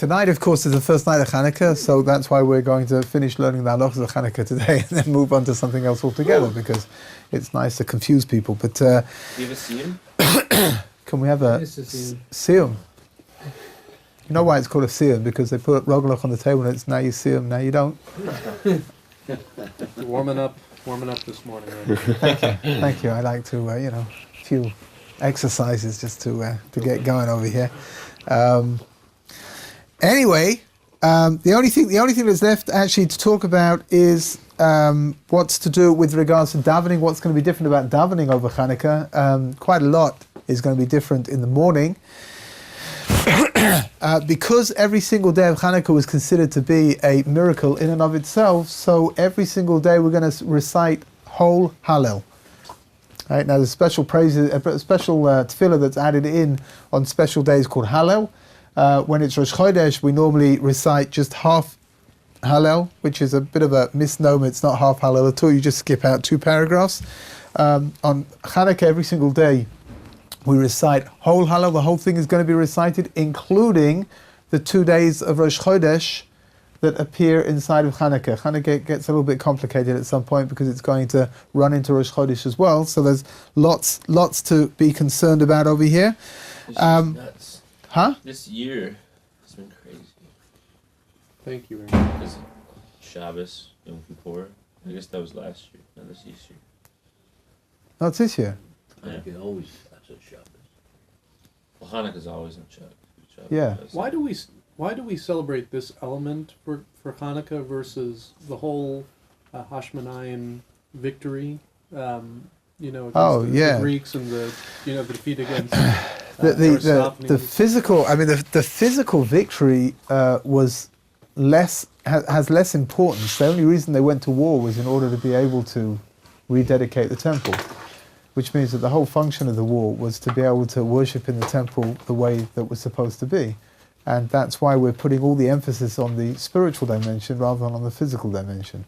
Tonight, of course, is the first night of Chanukah, so that's why we're going to finish learning the halachas of Chanukah today and then move on to something else altogether, because it's nice to confuse people. But do you have a siyum? can we have a siyum? You know why it's called a siyum? Because they put rogalach on the table and it's now you siyum, now you don't. Warming up this morning. Right? Thank you. I like to, a few exercises just to get going over here. Anyway, the only thing that's left actually to talk about is what's to do with regards to davening. What's going to be different about davening over Chanukah? Quite a lot is going to be different in the morning. Because every single day of Chanukah was considered to be a miracle in and of itself, so every single day we're going to recite whole Hallel. Right, now there's special tefillah that's added in on special days called Hallel. When it's Rosh Chodesh, we normally recite just half Hallel, which is a bit of a misnomer. It's not half Hallel at all. You just skip out 2 paragraphs. On Chanukah, every single day, we recite whole Hallel. The whole thing is going to be recited, including the 2 days of Rosh Chodesh that appear inside of Chanukah. Chanukah gets a little bit complicated at some point because it's going to run into Rosh Chodesh as well. So there's lots to be concerned about over here. This is nuts. Huh? This year has been crazy. Thank you very much. Because Shabbos, Yom Kippur, I guess that was last year, not this year. No, it's this year. Chanukah always that's on Shabbos. Well, Hanukkah's always on Shabbos. Yeah. Why do we celebrate this element for Chanukah versus the whole Hashmonayim victory? Against the Greeks and the defeat against the physical. I mean, the physical victory has less importance. The only reason they went to war was in order to be able to rededicate the temple, which means that the whole function of the war was to be able to worship in the temple the way that was supposed to be. And that's why we're putting all the emphasis on the spiritual dimension rather than on the physical dimension.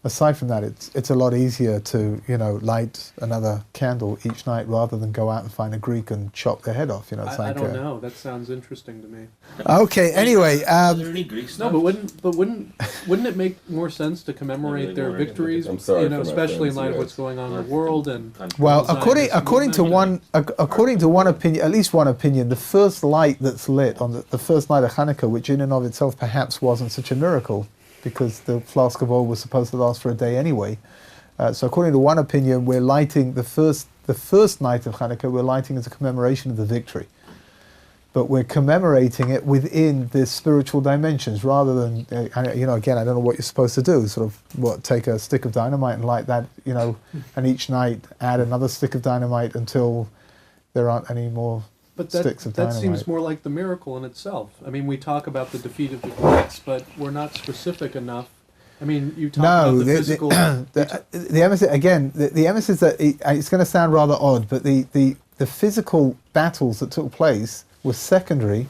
Aside from that, it's a lot easier to, light another candle each night rather than go out and find a Greek and chop their head off. I don't know. That sounds interesting to me. Okay. Anyway, Are there any Greeks now? No, but wouldn't it make more sense to commemorate their victories? Especially in light of what's going on in the world and. Well, according to one opinion, at least one opinion, the first light that's lit on the first night of Chanukah, which in and of itself perhaps wasn't such a miracle, because the flask of oil was supposed to last for a day anyway. So according to one opinion, we're lighting the first night of Chanukah, we're lighting as a commemoration of the victory. But we're commemorating it within the spiritual dimensions rather than, again, I don't know what you're supposed to do, take a stick of dynamite and light that, and each night add another stick of dynamite until there aren't any more sticks of dynamite. That seems more like the miracle in itself. I mean, we talk about the defeat of the Greeks, but we're not specific enough. I mean, you talk about the physical. The emphasis again. The emphasis that it's going to sound rather odd, but the physical battles that took place were secondary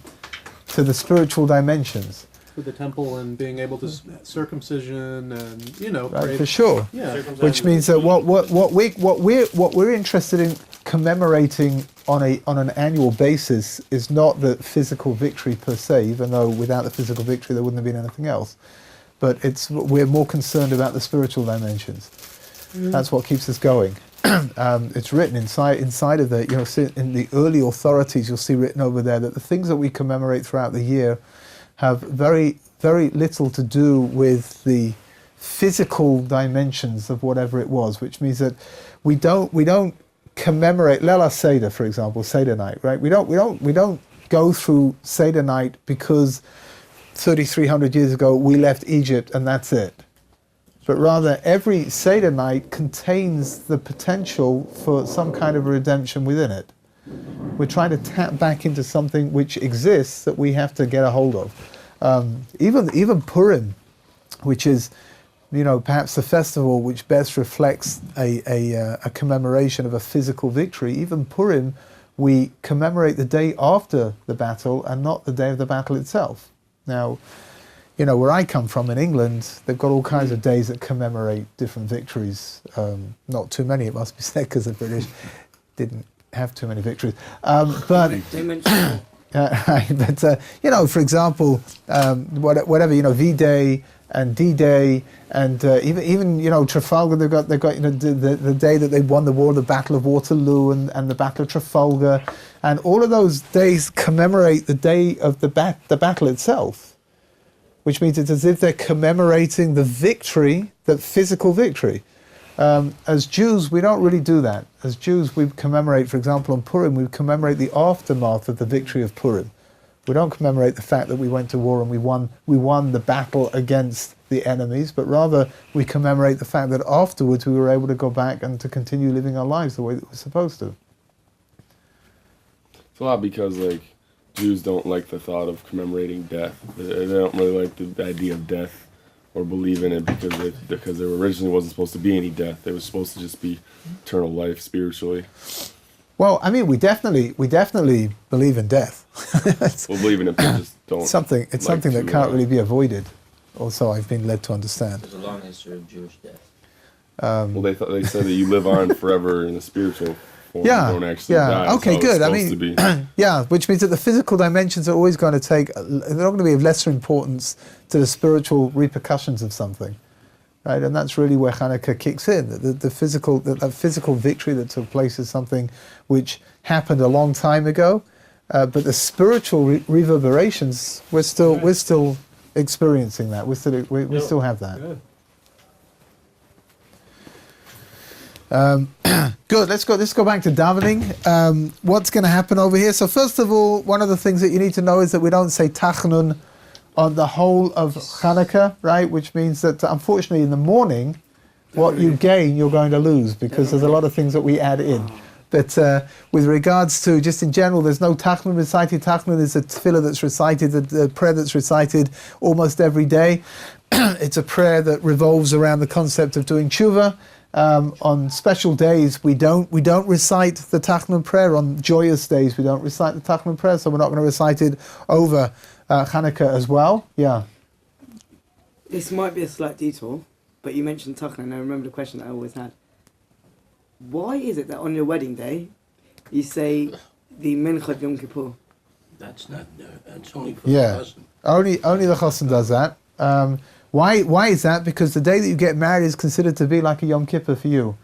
to the spiritual dimensions. For the temple and being able to circumcision and right, for sure. Yeah. Which means that what we're interested in commemorating on an annual basis is not the physical victory per se, even though without the physical victory there wouldn't have been anything else. But we're more concerned about the spiritual dimensions. That's what keeps us going. It's written inside of the, in the early authorities, you'll see written over there that the things that we commemorate throughout the year have very, very little to do with the physical dimensions of whatever it was, which means that we don't commemorate Leila Seder, for example, Seder night, right? We don't go through Seder night because 3,300 years ago we left Egypt and that's it. But rather, every Seder night contains the potential for some kind of a redemption within it. We're trying to tap back into something which exists that we have to get a hold of. Even Purim, which is, perhaps the festival which best reflects a commemoration of a physical victory. Even Purim, we commemorate the day after the battle and not the day of the battle itself. Now, where I come from in England, they've got all kinds of days that commemorate different victories. Not too many, it must be said, because the British didn't have too many victories. But They mentioned for example, whatever, V-Day and D-Day, and even Trafalgar. They've got the day that they won the war, the Battle of Waterloo, and the Battle of Trafalgar, and all of those days commemorate the day of the battle itself, which means it's as if they're commemorating the victory, the physical victory. As Jews, we don't really do that. As Jews, we commemorate, for example, on Purim, we commemorate the aftermath of the victory of Purim. We don't commemorate the fact that we went to war and we won the battle against the enemies, but rather we commemorate the fact that afterwards we were able to go back and to continue living our lives the way that we're supposed to. It's a lot because Jews don't like the thought of commemorating death. They don't really like the idea of death or believe in it because there originally wasn't supposed to be any death. It was supposed to just be eternal life spiritually. Well, I mean, we definitely believe in death. We'll believe in it, but just don't. It's something that can't really be avoided. Also, I've been led to understand. There's a long history of Jewish death. Well, they said that you live on forever in the spiritual form. You don't actually die. Okay, good. I mean, which means that the physical dimensions are always going to they're not going to be of lesser importance to the spiritual repercussions of something. Right, and that's really where Chanukah kicks in. The physical victory that took place is something which happened a long time ago, but the spiritual reverberations we're still experiencing that. We still have that. Good. Let's go back to davening. What's going to happen over here? So first of all, one of the things that you need to know is that we don't say tachnun on the whole of Chanukah, right? Which means that unfortunately in the morning, what you gain, you're going to lose, because there's a lot of things that we add in. But with regards to, just in general, there's no tachnun recited. Tachnun is a tefillah that's recited, the prayer that's recited almost every day. It's a prayer that revolves around the concept of doing tshuva. On special days, we don't recite the tachnun prayer. On joyous days, we don't recite the tachnun prayer, so we're not going to recite it over Chanukah as well. Yeah. This might be a slight detour, but you mentioned tachnun, and I remember the question that I always had. Why is it that on your wedding day, you say the Minchad Yom Kippur? That's only for the husband. Only the chassan does that. Why is that? Because the day that you get married is considered to be like a Yom Kippur for you.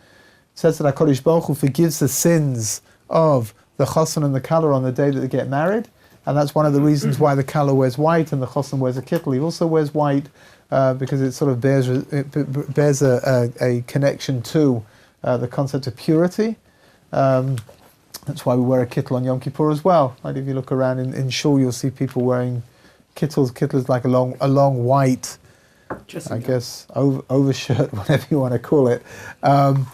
It says that HaKadosh Baruch Hu forgives the sins of the chassan and the kala on the day that they get married, and that's one of the reasons why the kala wears white and the chassan wears a kittel. He also wears white because it sort of bears a connection to the concept of purity. That's why we wear a kittel on Yom Kippur as well. Like if you look around in shul, you'll see people wearing kittels. Kittel is like a long white, I guess, overshirt, whatever you want to call it. And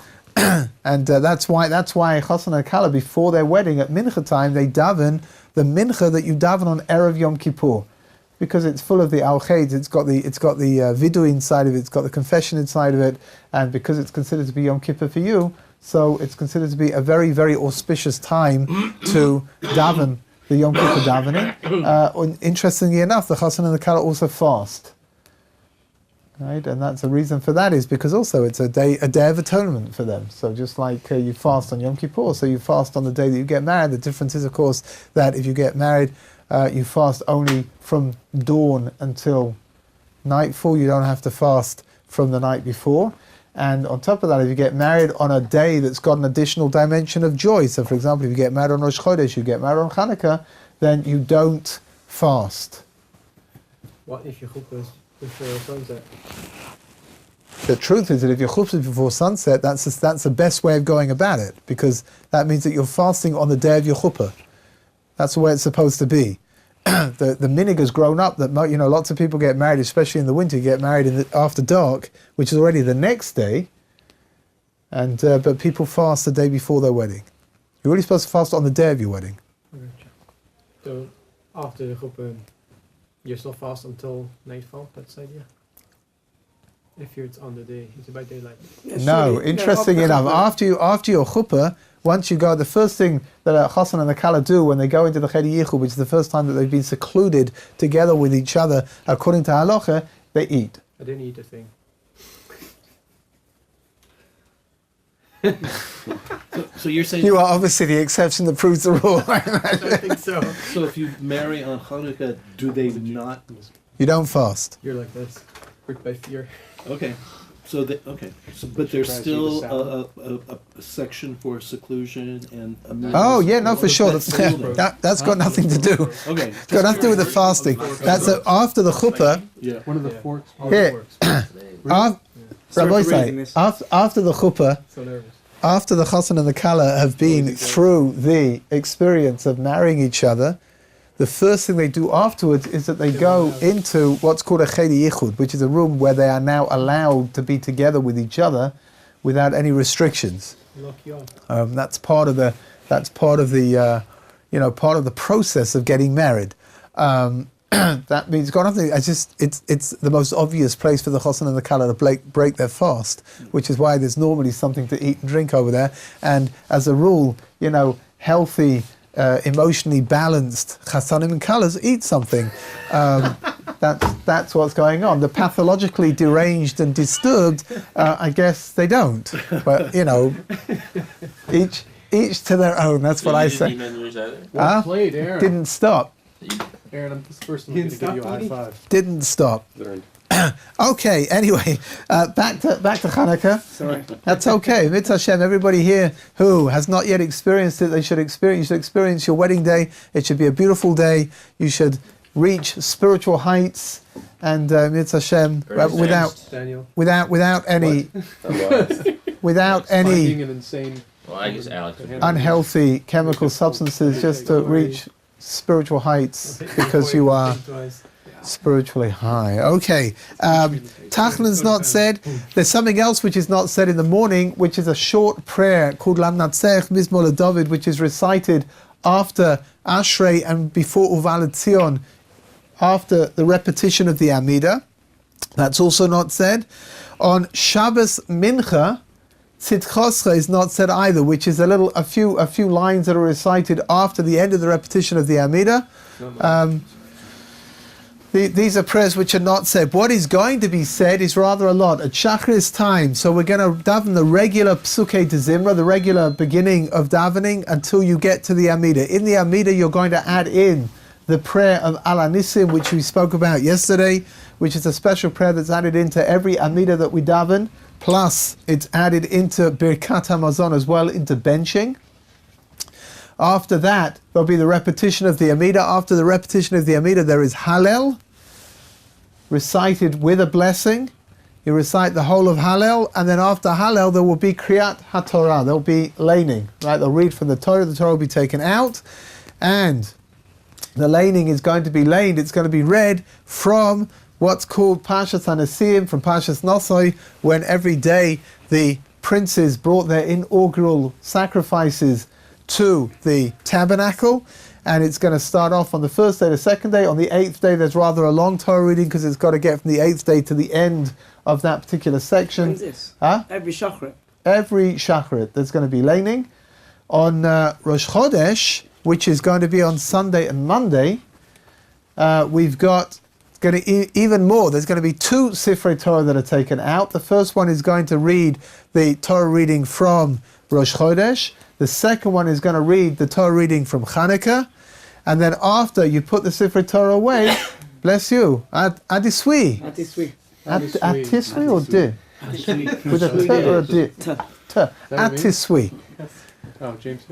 that's why chassan and kala, before their wedding at mincha time, they daven the mincha that you daven on Erev Yom Kippur, because it's full of the al-ched. It's got the vidui inside of it. It's got the confession inside of it, and because it's considered to be Yom Kippur for you, so it's considered to be a very, very auspicious time to daven the Yom Kippur davening. Interestingly enough, the chassan and the kala also fast. Right, and that's the reason for that is because also it's a day of atonement for them. So just like you fast on Yom Kippur, so you fast on the day that you get married. The difference is, of course, that if you get married, you fast only from dawn until nightfall. You don't have to fast from the night before. And on top of that, if you get married on a day that's got an additional dimension of joy, so for example, if you get married on Rosh Chodesh, you get married on Chanukah, then you don't fast. What if your chuppah is before sunset? The truth is that if your chuppah is before sunset, that's the best way of going about it, because that means that you're fasting on the day of your chuppah. That's the way it's supposed to be. The minig has grown up that lots of people get married, especially in the winter. You get married after dark, which is already the next day, and but people fast the day before their wedding. You're really supposed to fast on the day of your wedding. So after the chuppah, you're still fast until nightfall. That's the idea. If it's on the day, it's about daylight. No, interesting enough, after your chuppah, once you go, the first thing that a chassan and a kala do when they go into the cheder yichud, which is the first time that they've been secluded together with each other, according to halacha, they eat. I didn't eat a thing. So you're saying You are obviously the exception that proves the rule. I think so. so if you marry on Chanukah, do they not? You don't fast. You're like this. Brick by fear. Okay, so but there's still a section for seclusion and. Oh yeah, no, for sure. That's still there. That's got nothing to do. Okay. It's got nothing to do with the fasting. That's after the chuppah. Yeah. One of the forks. Here, Rabbi say after the chuppah. So nervous. After the chassan and the kala have been through the experience of marrying each other, the first thing they do afterwards is that they go into what's called a chedi yichud, which is a room where they are now allowed to be together with each other without any restrictions. That's part of the part of the process of getting married. That means got nothing. It's the most obvious place for the chassan and the kala to break their fast, which is why there's normally something to eat and drink over there. And as a rule, healthy, emotionally balanced chassanim and kalas eat something. That's what's going on. The pathologically deranged and disturbed, I guess they don't. But each to their own. That's what I say. Well played, Aaron. Didn't stop. Aaron, I'm this person going to give you a high five. Didn't stop. Okay, anyway, back to Chanukah. Sorry. That's okay. Mitzvah Hashem, everybody here who has not yet experienced it, you should experience your wedding day. It should be a beautiful day. You should reach spiritual heights and Mitzvah Hashem without any Finding an insane Well, I guess Alex. unhealthy chemical substances, just to reach spiritual heights because you are spiritually high. Okay. Tachnan's not said. There's something else which is not said in the morning, which is a short prayer called Lam Natzech Mizmor David, which is recited after Ashrei and before Uval Tzion, after the repetition of the Amida. That's also not said. On Shabbos Mincha, Tzidchoscha is not said either, which is a few lines that are recited after the end of the repetition of the Amida. These are prayers which are not said. What is going to be said is rather a lot. At Shachris time, so we're going to daven the regular Psukei de Zimra, the regular beginning of davening, until you get to the Amida. In the Amida, you're going to add in the prayer of Al Anisim, which we spoke about yesterday, which is a special prayer that's added into every Amida that we daven. Plus, it's added into Birkat HaMazon as well, into benching. After that, there'll be the repetition of the Amida. After the repetition of the Amida, there is Hallel, recited with a blessing. You recite the whole of Hallel, and then after Hallel, there will be Kriyat HaTorah. There'll be laning, right? They'll read from the Torah will be taken out, and the laning is going to be laned. It's going to be read from what's called Parshas HaNesiim, from Parshas Nosoi, when every day the princes brought their inaugural sacrifices to the tabernacle, and it's going to start off on the first day, the second day. On the 8th day, there's rather a long Torah reading because it's got to get from the 8th day to the end of that particular section. When's this? Huh? Every Shachrit. Every Shachrit, there's going to be laning. On Rosh Chodesh, which is going to be on Sunday and Monday, we've got even more. There's going to be 2 Sifrei Torah that are taken out. The first one is going to read the Torah reading from Rosh Chodesh. The second one is going to read the Torah reading from Chanukah. And then after you put the Sifrei Torah away, bless you, Adisui. Adisui. Atisui or di? With a t or a di? Atisui. Oh, James.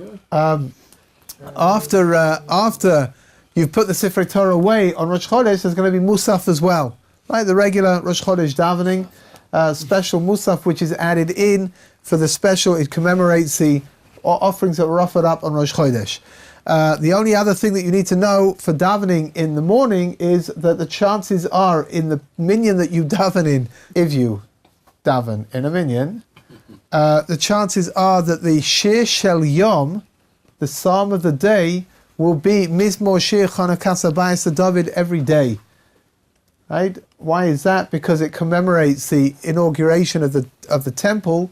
After you've put the Sifrei Torah away on Rosh Chodesh, there's going to be Musaf as well. Right, the regular Rosh Chodesh davening, special Musaf which is added in for the special. It commemorates the offerings that were offered up on Rosh Chodesh. The only other thing that you need to know for davening in the morning is that the chances are in the minyan that you daven in, if you daven in a minyan, the chances are that the Shir Shel Yom, the Psalm of the day, will be Mizmor Shir Chanukah Bayis David every day. Right? Why is that? Because it commemorates the inauguration of the temple,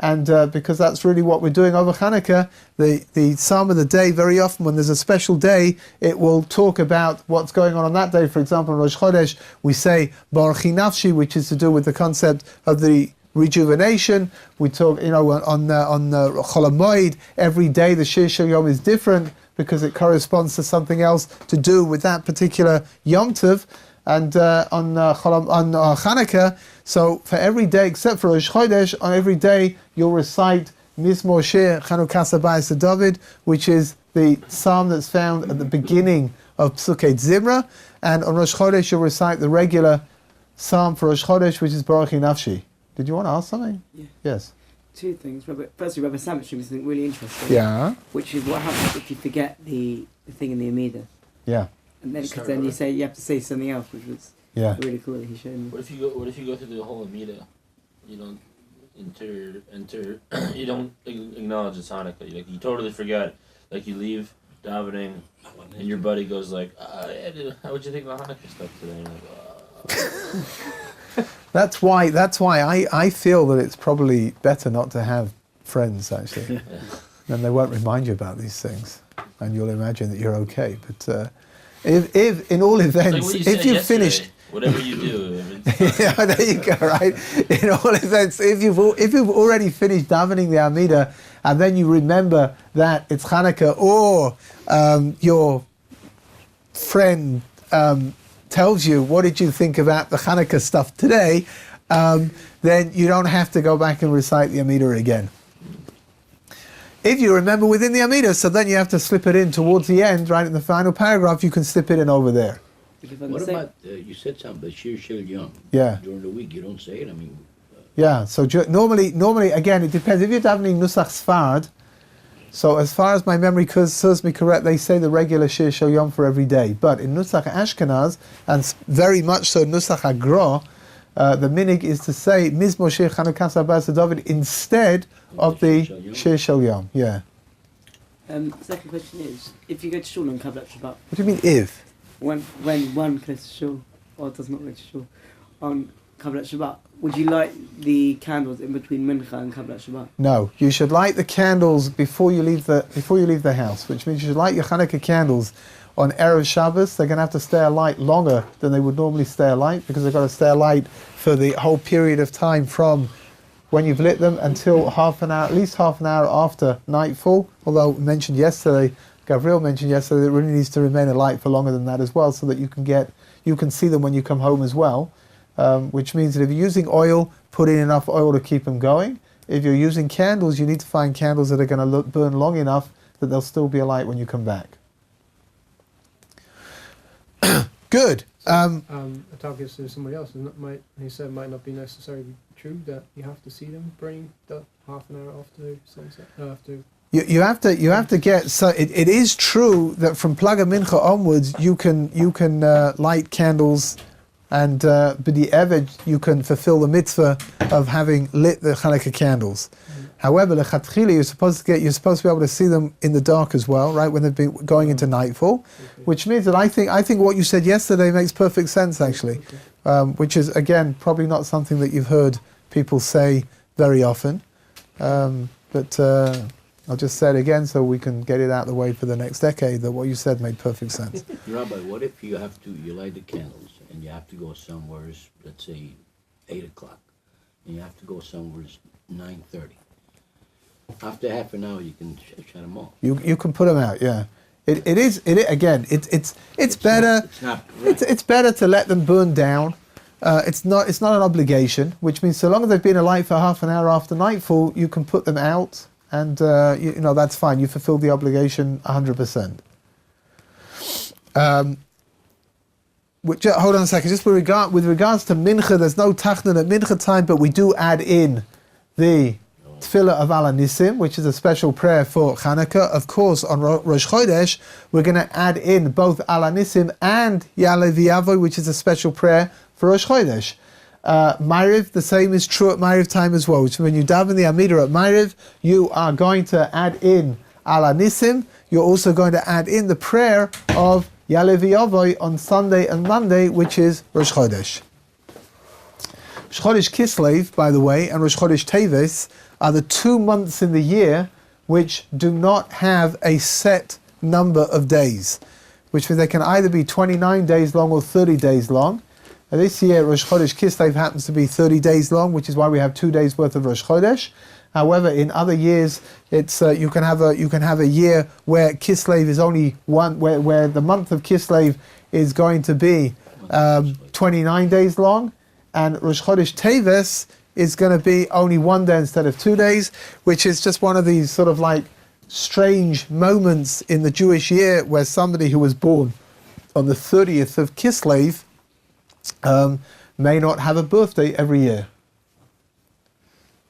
and because that's really what we're doing over Chanukah. The Psalm of the day, very often when there's a special day, it will talk about what's going on that day. For example, in Rosh Chodesh, we say Baruch Nafshi, which is to do with the concept of the rejuvenation. We talk, on Chol HaMoed, every day the Shir Shel Yom is different because it corresponds to something else to do with that particular Yom Tov. And on Chanukah, so for every day except for Rosh Chodesh, on every day you'll recite Mizmor Shir Chanukah Bayis David, which is the psalm that's found at the beginning of Psukei Zimra, and on Rosh Chodesh you'll recite the regular psalm for Rosh Chodesh, which is Baruch Nafshi. Did you want to ask something? Yeah. Yes. Two things. Firstly, Rabbi Sam mentioned something really interesting. Yeah. Which is what happens if you forget the thing in the Amida. Yeah. And then, because then you have to say something else, which was really cool that he showed me. What if you go through the whole Amida, you don't enter, you don't acknowledge it's Hanukkah. You totally forget. Like you leave davening, and your buddy goes like, "How would you think about Hanukkah stuff today?" And you're like, That's why I feel that it's probably better not to have friends actually. Then they won't remind you about these things, and you'll imagine that you're okay. But if in all events, like if you've finished, whatever you do, yeah, there you go. Right. In all events, if you've already finished davening the Amida, and then you remember that it's Chanukah, or your friend tells you, what did you think about the Chanukah stuff today, then you don't have to go back and recite the Amida again. If you remember within the Amida, so then you have to slip it in towards the end, right in the final paragraph, you can slip it in over there. What about, you said something about Shir Shel Yom. Yeah. During the week, you don't say it, Yeah, so normally, again, it depends. If you're davening Nusach Sfard, so as far as my memory serves me correct, they say the regular Shir Shel Yom for every day. But in Nusach Ashkenaz, and very much so Nusach Agro, the minig is to say Mizmor Shir Chanukah Bayis David instead of the Shir Shel Yom. Yeah. Second question is, if you go to shul on Kabbalat Shabbat. What do you mean if? When one goes to shul, or does not go to shul, on Kabbalat Shabbat, would you light the candles in between Mincha and Kabbalat Shabbat? No, you should light the candles before you leave the house, which means you should light your Chanukah candles on Erev Shabbos. They're going to have to stay alight longer than they would normally stay alight, because they've got to stay alight for the whole period of time from when you've lit them until at least half an hour after nightfall. Although Gabriel mentioned yesterday that it really needs to remain alight for longer than that as well, so that you can see them when you come home as well. Which means that if you're using oil, put in enough oil to keep them going. If you're using candles, you need to find candles that are going to burn long enough that they'll still be alight when you come back. Good. Talking to somebody else, and he said it might not be necessarily true that you have to see them burning the half an hour after sunset. You have to get, so it is true that from Plaga Mincha onwards you can light candles, and b'di'evet you can fulfill the mitzvah of having lit the Chanukah candles. However, lechatchila you're supposed to be able to see them in the dark as well, right, when they've been going into nightfall, which means that I think what you said yesterday makes perfect sense actually, which is again probably not something that you've heard people say very often, but I'll just say it again so we can get it out of the way for the next decade, that what you said made perfect sense. Rabbi, what if you light the candles and you have to go somewhere, let's say 8 o'clock, and you have to go somewhere 9:30. After half an hour, you can shut them off. You can put them out, yeah. It's better. It's better to let them burn down. It's not an obligation, which means so long as they've been alight for half an hour after nightfall, you can put them out, and that's fine. You fulfilled the obligation 100%. Hold on a second. Just with regards to mincha, there's no tachnon at mincha time, but we do add in the Tefillah of Ala Nisim, which is a special prayer for Chanukah. Of course, on Rosh Chodesh, we're going to add in both Ala Nisim and Ya'aleh V'Yavo, which is a special prayer for Rosh Chodesh. Ma'ariv, the same is true at Ma'ariv time as well, which when you daven the Amida at Ma'ariv, you are going to add in Ala Nisim. You're also going to add in the prayer of Ya'aleh V'Yavo on Sunday and Monday, which is Rosh Chodesh. Rosh Chodesh Kislev, by the way, and Rosh Chodesh Teves are the 2 months in the year which do not have a set number of days, which means they can either be 29 days long or 30 days long. And this year, Rosh Chodesh Kislev happens to be 30 days long, which is why we have 2 days worth of Rosh Chodesh. However, in other years, it's you can have a year where Kislev is only one, where the month of Kislev is going to be 29 days long, and Rosh Chodesh Teves is going to be only 1 day instead of 2 days, which is just one of these sort of like strange moments in the Jewish year where somebody who was born on the 30th of Kislev may not have a birthday every year.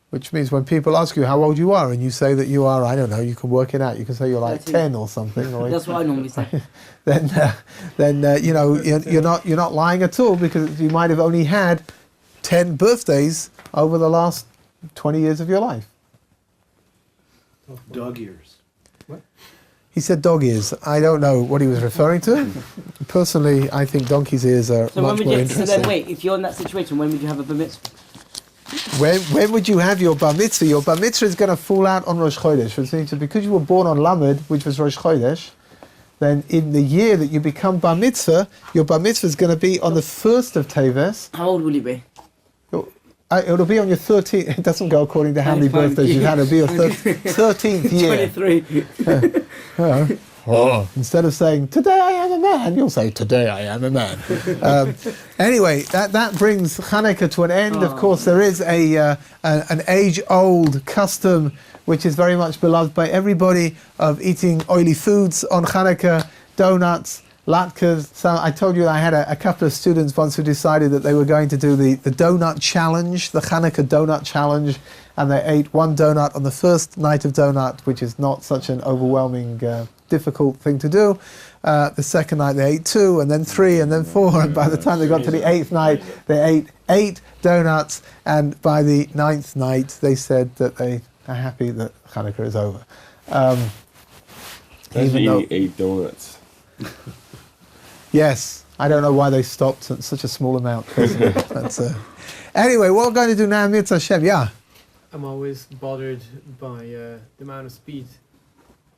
Which means when people ask you how old you are and you say that you are, I don't know, you can work it out. You can say you're like 10 or something. Or That's what I normally say. then you know you're not lying at all, because you might have only had 10 birthdays over the last 20 years of your life. Dog ears. He said dog ears. I don't know what he was referring to. Personally, I think donkey's ears are So much more interesting. So then wait, if you're in that situation, when would you have a bar mitzvah? When would you have your bar mitzvah? Your bar mitzvah is going to fall out on Rosh Chodesh, which means that because you were born on Lamed, which was Rosh Chodesh, then in the year that you become bar mitzvah, your bar mitzvah is going to be on the 1st of Teves. How old will you be? It'll be on your 13th. It doesn't go according to how many birthdays you've had. It'll be your 13th year. 23. Instead of saying, today I am a man, you'll say, today I am a man. Anyway, that brings Chanukah to an end. Of course, there is an age-old custom which is very much beloved by everybody of eating oily foods on Chanukah, donuts, latkes. So I told you I had a couple of students once who decided that they were going to do the donut challenge, the Chanukah donut challenge, and they ate 1 donut on the first night of donut, which is not such an overwhelming, difficult thing to do. The second night they ate 2, and then 3, and then 4, and by the time they got to the 8th night, they ate 8 donuts, and by the 9th night they said that they are happy that Chanukah is over. Even though 8 donuts. Yes, I don't know why they stopped at such a small amount. That's, anyway, what we're going to do now, Mitzvah Hashem, yeah. I'm always bothered by the amount of speed,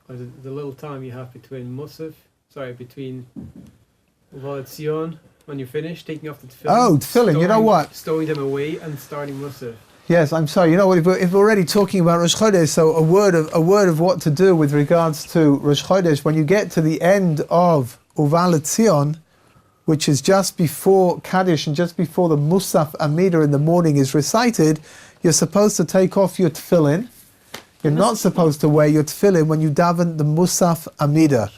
or the little time you have between between Uval Tzion, when you finish, taking off the tefillin. Oh, tefillin, you know what? Stowing them away and starting Musaf. Yes, I'm sorry. You know what? If we're already talking about Rosh Chodesh, so a word of what to do with regards to Rosh Chodesh. When you get to the end of Uval Tzion, which is just before Kaddish and just before the Musaf Amida in the morning is recited, you're supposed to take off your tefillin. You're not supposed to wear your tefillin when you daven the Musaf Amida.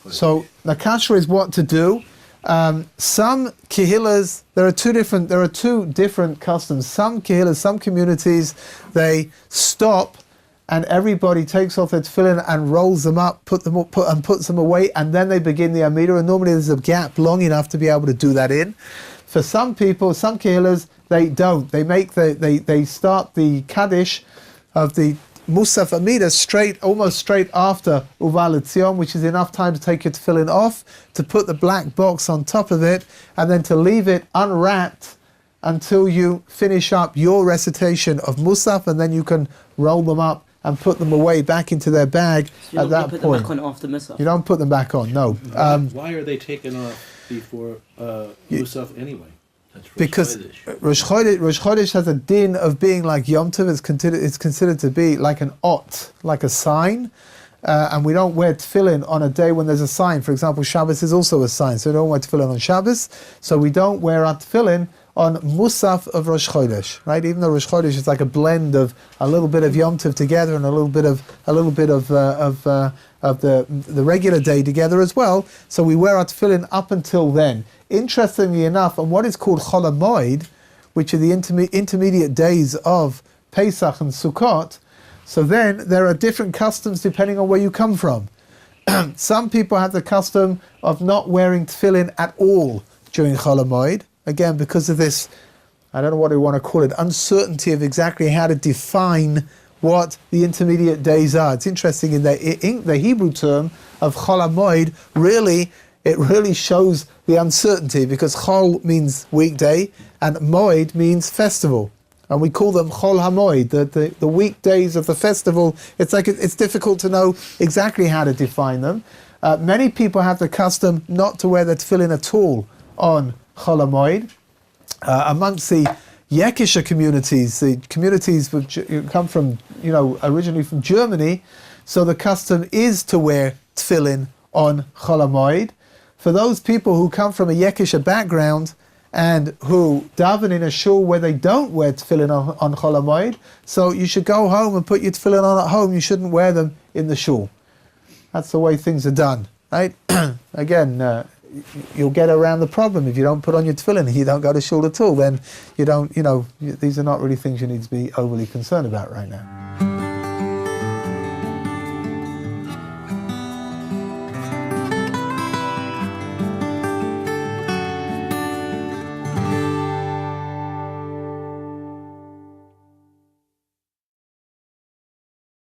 So the kasha is what to do. Some kehillas, there are two different customs. Some kehillas, some communities, they stop and everybody takes off their tefillin and rolls them up, puts them away, and then they begin the Amida. And normally there's a gap long enough to be able to do that in. For some people, some kehillas, they don't. They start the Kaddish of the Musaf Amida almost straight after Uval Tzion, which is enough time to take your tefillin off, to put the black box on top of it, and then to leave it unwrapped until you finish up your recitation of Musaf, and then you can roll them up and put them away back into their bag. So at that put point. them back on after Musaf? You don't put them back on, no. Why are they taken off before Musaf anyway? Because Rosh Chodesh has a din of being like Yom Tov. It's considered to be like an ot, like a sign, and we don't wear tefillin on a day when there's a sign. For example, Shabbos is also a sign, so we don't wear tefillin on Shabbos. So we don't wear our tefillin on Musaf of Rosh Chodesh, right? Even though Rosh Chodesh is like a blend of a little bit of Yom Tov together and a little bit of the regular day together as well. So we wear our tefillin up until then. Interestingly enough, on what is called Chol HaMoed, which are the intermediate days of Pesach and Sukkot, so then there are different customs depending on where you come from. Some people have the custom of not wearing tefillin at all during Chol HaMoed, again because of this, I don't know what we want to call it, uncertainty of exactly how to define what the intermediate days are. It's interesting in the Hebrew term of Chol HaMoed, it really shows the uncertainty, because Chol means weekday and Moed means festival, and we call them Chol HaMoed, the weekdays of the festival. It's like it's difficult to know exactly how to define them. Many people have the custom not to wear their tefillin at all on Chol HaMoed, amongst the Yekisha communities, the communities which come from, originally from Germany, so the custom is to wear tefillin on Chol HaMoed. For those people who come from a Yekisha background and who daven in a shul where they don't wear tefillin on Chol HaMoed, so you should go home and put your tefillin on at home. You shouldn't wear them in the shul. That's the way things are done, right? Again, you'll get around the problem if you don't put on your tefillin and you don't go to shul at all. Then you don't, these are not really things you need to be overly concerned about right now.